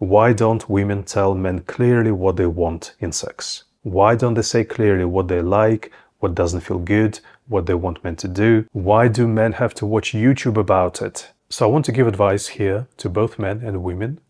Why don't women tell men clearly what they want in sex? Why don't they say clearly what they like, what doesn't feel good, what they want men to do? Why do men have to watch YouTube about it? So I want to give advice here to both men and women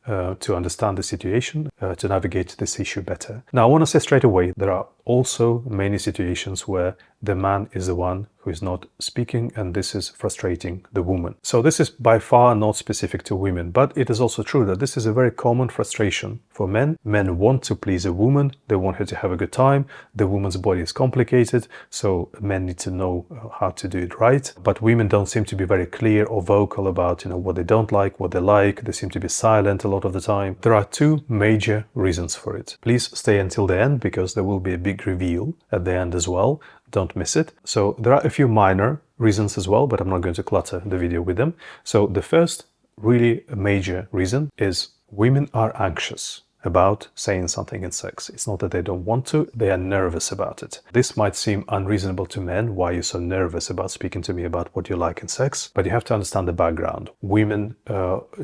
to understand the situation, to navigate this issue better. Now, I want to say straight away, there are also many situations where the man is the one who is not speaking, and this is frustrating the woman. So this is by far not specific to women, but it is also true that this is a very common frustration for men. Men want to please a woman, they want her to have a good time, the woman's body is complicated, so men need to know how to do it right. But women don't seem to be very clear or vocal about, what they don't like, what they like. They seem to be silent a lot of the time. There are two major reasons for it. Please stay until the end, because there will be a big reveal at the end as well. Don't miss it. So there are a few minor reasons as well, but I'm not going to clutter the video with them. So the first really major reason is women are anxious about saying something in sex. It's not that they don't want to, they are nervous about it. This might seem unreasonable to men. Why are you so nervous about speaking to me about what you like in sex? But you have to understand the background. Women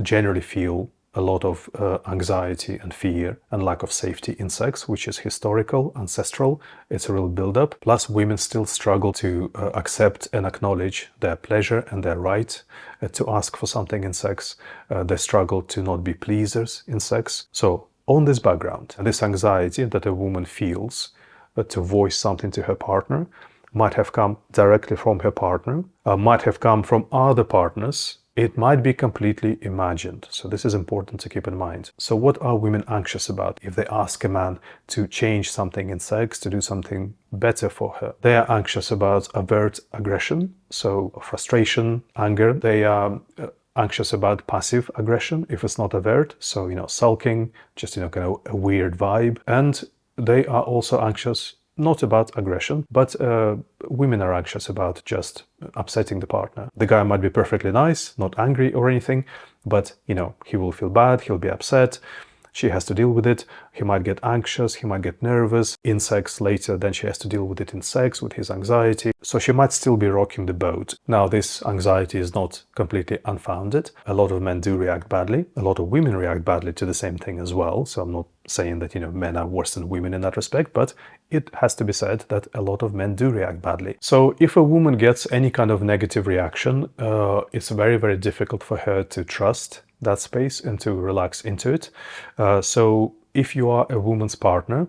generally feel a lot of anxiety and fear and lack of safety in sex, which is historical, ancestral. It's a real build-up. Plus, women still struggle to accept and acknowledge their pleasure and their right to ask for something in sex. They struggle to not be pleasers in sex. So on this background, and this anxiety that a woman feels to voice something to her partner might have come directly from her partner, might have come from other partners. It might be completely imagined. So this is important to keep in mind. So what are women anxious about if they ask a man to change something in sex, to do something better for her? They are anxious about overt aggression, so frustration, anger. They are anxious about passive aggression if it's not overt, so sulking, just kind of a weird vibe. And they are also anxious not about aggression, but women are anxious about just upsetting the partner. The guy might be perfectly nice, not angry or anything, but he will feel bad, he'll be upset. She has to deal with it. He might get anxious, he might get nervous in sex later, then she has to deal with it in sex, with his anxiety. So she might still be rocking the boat. Now, this anxiety is not completely unfounded. A lot of men do react badly. A lot of women react badly to the same thing as well. So I'm not saying that, men are worse than women in that respect, but it has to be said that a lot of men do react badly. So if a woman gets any kind of negative reaction, it's very, very difficult for her to trust that space and to relax into it. So if you are a woman's partner,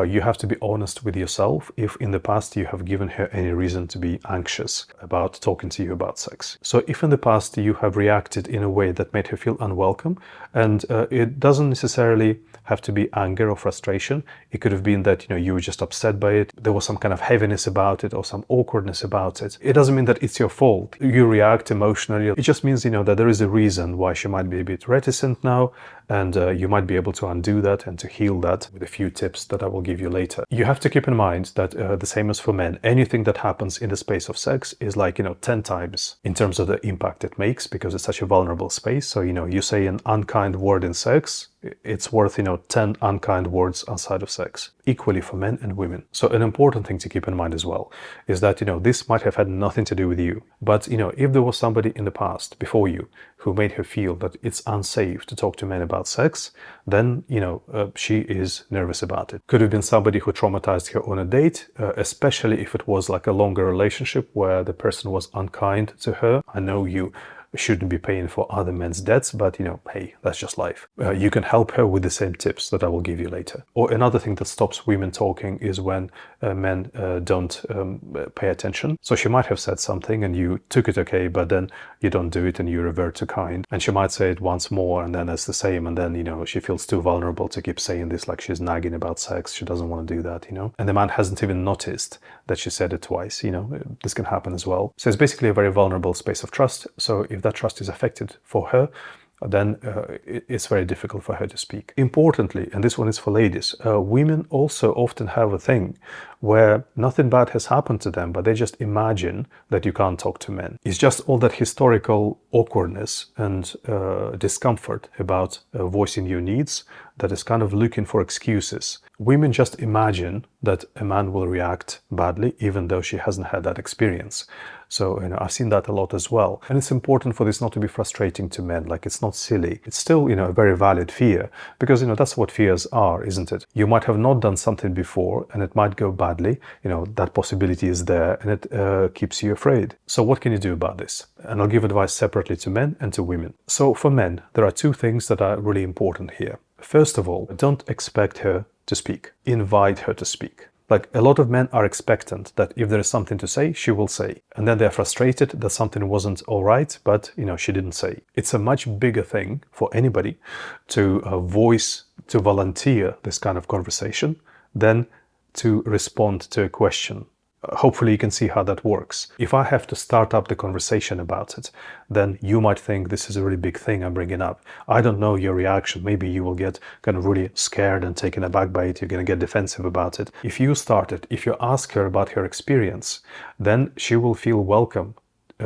you have to be honest with yourself if in the past you have given her any reason to be anxious about talking to you about sex. So if in the past you have reacted in a way that made her feel unwelcome, and it doesn't necessarily have to be anger or frustration. It could have been that, you were just upset by it. There was some kind of heaviness about it or some awkwardness about it. It doesn't mean that it's your fault. You react emotionally. It just means, that there is a reason why she might be a bit reticent now, and you might be able to undo that and to heal that with a few tips that I will give you later. You have to keep in mind that the same as for men, anything that happens in the space of sex is like, 10 times in terms of the impact it makes, because it's such a vulnerable space. So, you say an unkind word in sex, it's worth, 10 unkind words outside of sex, equally for men and women. So an important thing to keep in mind as well is that, this might have had nothing to do with you. But, if there was somebody in the past before you who made her feel that it's unsafe to talk to men about sex, then, she is nervous about it. Could have been somebody who traumatized her on a date, especially if it was like a longer relationship where the person was unkind to her. I know you shouldn't be paying for other men's debts, but hey, that's just life. You can help her with the same tips that I will give you later. Or another thing that stops women talking is when men don't pay attention. So she might have said something and you took it okay, but then you don't do it and you revert to kind. And she might say it once more and then it's the same, and then she feels too vulnerable to keep saying this, like she's nagging about sex. She doesn't want to do that, and the man hasn't even noticed that she said it twice. This can happen as well. So it's basically a very vulnerable space of trust. So if that trust is affected for her, then it's very difficult for her to speak. Importantly, and this one is for ladies, women also often have a thing where nothing bad has happened to them, but they just imagine that you can't talk to men. It's just all that historical awkwardness and discomfort about voicing your needs that is kind of looking for excuses. Women just imagine that a man will react badly, even though she hasn't had that experience. So, I've seen that a lot as well. And it's important for this not to be frustrating to men. Like, it's not silly. It's still, a very valid fear, because, that's what fears are, isn't it? You might have not done something before and it might go badly. That possibility is there, and it keeps you afraid. So what can you do about this? And I'll give advice separately to men and to women. So for men, there are two things that are really important here. First of all, don't expect her to speak. Invite her to speak. Like, a lot of men are expectant that if there is something to say, she will say. And then they're frustrated that something wasn't all right, but, she didn't say. It's a much bigger thing for anybody to to volunteer this kind of conversation than to respond to a question. Hopefully you can see how that works. If I have to start up the conversation about it, then you might think this is a really big thing I'm bringing up. I don't know your reaction. Maybe you will get kind of really scared and taken aback by it. You're going to get defensive about it. If you start it, if you ask her about her experience, then she will feel welcome.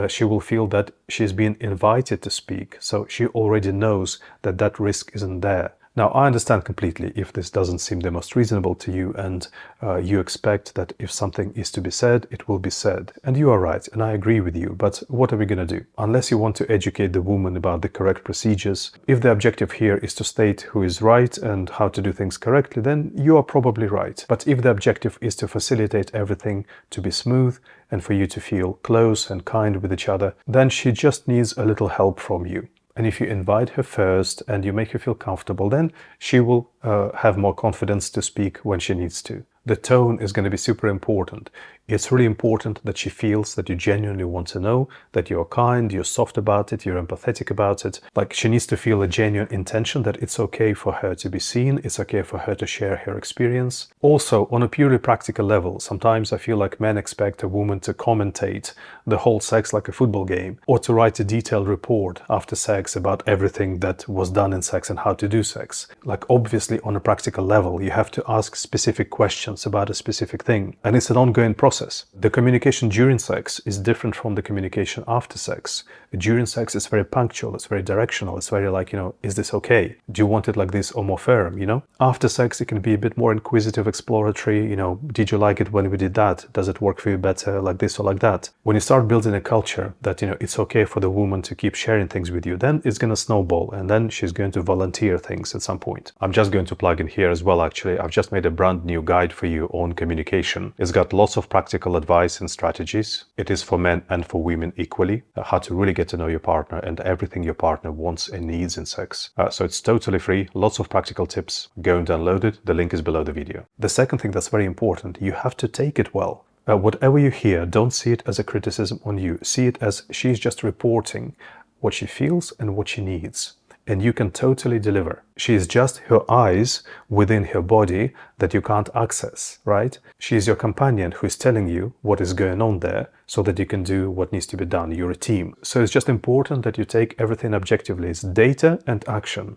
She will feel that she's been invited to speak. So she already knows that that risk isn't there. Now, I understand completely if this doesn't seem the most reasonable to you, and you expect that if something is to be said, it will be said. And you are right, and I agree with you, but what are we going to do? Unless you want to educate the woman about the correct procedures, if the objective here is to state who is right and how to do things correctly, then you are probably right. But if the objective is to facilitate everything to be smooth and for you to feel close and kind with each other, then she just needs a little help from you. And if you invite her first and you make her feel comfortable, then she will have more confidence to speak when she needs to. The tone is going to be super important. It's really important that she feels that you genuinely want to know, that you're kind, you're soft about it, you're empathetic about it. Like, she needs to feel a genuine intention that it's okay for her to be seen, it's okay for her to share her experience. Also, on a purely practical level, sometimes I feel like men expect a woman to commentate the whole sex like a football game, or to write a detailed report after sex about everything that was done in sex and how to do sex. Like, obviously, on a practical level, you have to ask specific questions about a specific thing, and it's an ongoing process. The communication during sex is different from the communication after sex. During sex, it's very punctual, it's very directional, it's very like, is this okay? Do you want it like this or more firm, After sex, it can be a bit more inquisitive, exploratory, did you like it when we did that? Does it work for you better like this or like that? When you start building a culture that, it's okay for the woman to keep sharing things with you, then it's going to snowball, and then she's going to volunteer things at some point. I'm just going to plug in here as well, actually. I've just made a brand new guide for you on communication. It's got lots of practical advice and strategies. It is for men and for women equally, how to really get to know your partner and everything your partner wants and needs in sex. So it's totally free, lots of practical tips. Go and download it. The link is below the video. The second thing that's very important, you have to take it well. Whatever you hear, don't see it as a criticism on you. See it as she's just reporting what she feels and what she needs. And you can totally deliver. She is just her eyes within her body that you can't access, right? She is your companion who is telling you what is going on there so that you can do what needs to be done. You're a team. So it's just important that you take everything objectively. It's data and action,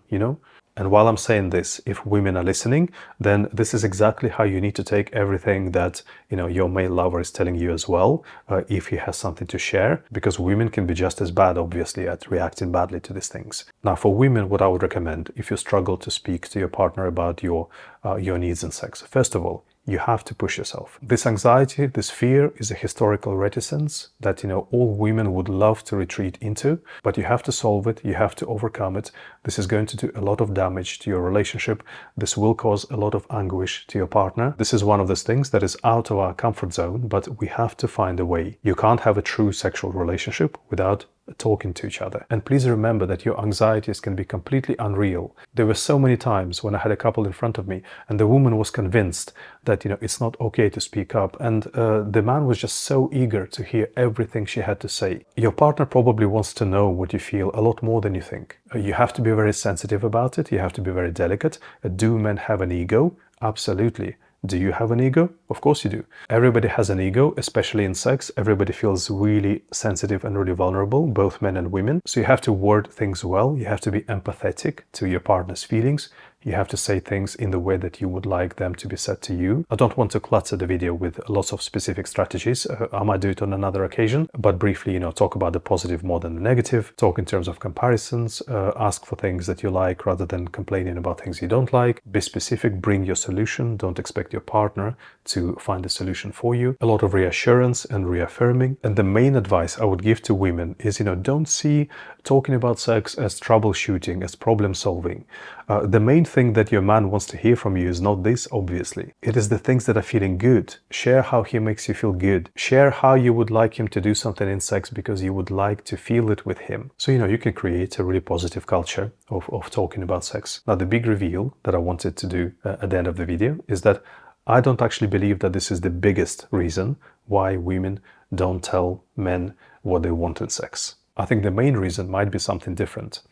And while I'm saying this, if women are listening, then this is exactly how you need to take everything that, your male lover is telling you as well, if he has something to share, because women can be just as bad, obviously, at reacting badly to these things. Now, for women, what I would recommend, if you struggle to speak to your partner about your needs in sex, first of all, you have to push yourself. This anxiety, this fear is a historical reticence that, all women would love to retreat into, but you have to solve it. You have to overcome it. This is going to do a lot of damage to your relationship. This will cause a lot of anguish to your partner. This is one of those things that is out of our comfort zone, but we have to find a way. You can't have a true sexual relationship without talking to each other. And please remember that your anxieties can be completely unreal. There were so many times when I had a couple in front of me and the woman was convinced that, it's not okay to speak up. And the man was just so eager to hear everything she had to say. Your partner probably wants to know what you feel a lot more than you think. You have to be very sensitive about it. You have to be very delicate. Do men have an ego? Absolutely. Do you have an ego? Of course you do. Everybody has an ego, especially in sex. Everybody feels really sensitive and really vulnerable, both men and women. So you have to word things well. You have to be empathetic to your partner's feelings. You have to say things in the way that you would like them to be said to you. I don't want to clutter the video with lots of specific strategies. I might do it on another occasion, but briefly, talk about the positive more than the negative, talk in terms of comparisons, ask for things that you like rather than complaining about things you don't like. Be specific, bring your solution. Don't expect your partner to find a solution for you. A lot of reassurance and reaffirming. And the main advice I would give to women is, don't see talking about sex as troubleshooting, as problem solving. The main thing that your man wants to hear from you is not this, obviously. It is the things that are feeling good. Share how he makes you feel good. Share how you would like him to do something in sex because you would like to feel it with him. So, you can create a really positive culture of talking about sex. Now, the big reveal that I wanted to do at the end of the video is that I don't actually believe that this is the biggest reason why women don't tell men what they want in sex. I think the main reason might be something different.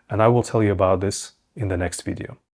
And I will tell you about this in the next video.